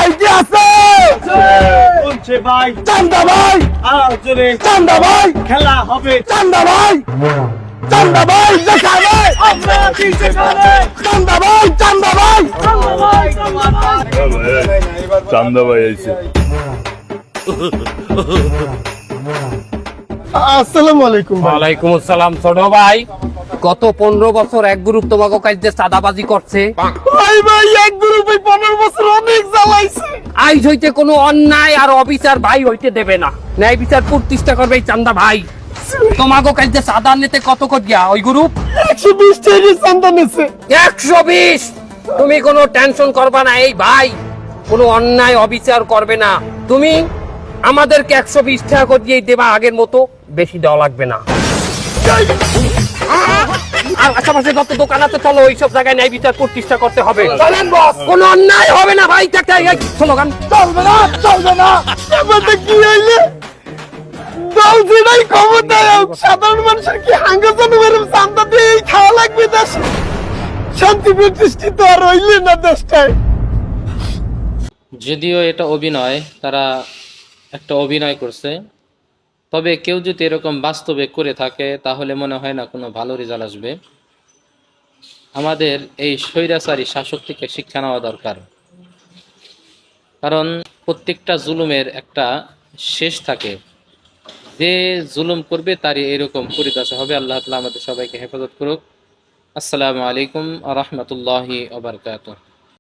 ভাই কি আছে? বলছে ভাই চান্দা ভাই, আর জোরে চান্দা ভাই, খেলা হবে। চান্দা ভাই, চান্দা ভাই দেখাবে। আমরা দিতে খাবে। চান্দা ভাই, চান্দা ভাই। চান্দা ভাই, চান্দা ভাই। চান্দা ভাই আইছে। আসসালামু আলাইকুম ভাই। ওয়ালাইকুম আসসালাম ছোট ভাই। গত 15 বছর এক গ্রুপ তোমাকে কাছে চাঁদাবাজি করছে। ভাই ভাই এক গ্রুপে 15 বছর অনেক জ্বালাইছে। আইজ হইতে কোনো অন্যায় আর অবিচার ভাই হইতে দেবে না। ন্যায় বিচার প্রতিষ্ঠা করবে এই চান্দা ভাই। তোমাকে কাছে চাঁদা নিতে কত করিয়া ওই গ্রুপ? 120 টাকা চান্দা নিছে। 120। তুমি কোনো টেনশন করবা না এই ভাই, কোনো অন্যায় অবিচার করবে না। তুমি আমাদেরকে 120 টাকা করে দেবা, আগের মতো বেশি দেওয়া লাগবে না। আর আশেপাশে যত দোকান আছে চলো ওইসব জায়গায় ন্যায় বিচার প্রতিষ্ঠা করতে হবে। চলেন বস, কোনো অন্যায় হবে না ভাই। স্লোগান চলবে না, চলবে না। এবারে কি হইলে? দল যেটাই ক্ষমতায় হোক, সাধারণ মানুষের কি হাঙ্গাজন মেরে চান্দা দিয়ে খাওয়া লাগবে দেশ? শান্তি প্রতিষ্ঠিত আর হইলে না দেশটায়। যদিও এটা অভিনয়, তারা একটা অভিনয় করছে, তবে কেউ যদি এরকম বাস্তবে করে থাকে তাহলে মনে হয় না কোনো ভালো রেজাল্ট আসবে। আমাদের এই স্বৈরাচারী শাসক থেকে শিক্ষা নেওয়া দরকার, কারণ প্রত্যেকটা জুলুমের একটা শেষ থাকে। যে জুলুম করবে তারই এরকম পরিদশা হবে। আল্লাহ তাআলা আমাদের সবাইকে হেফাজত করুক। আসসালামু আলাইকুম ওয়া রাহমাতুল্লাহি ওয়া বারাকাতুহু।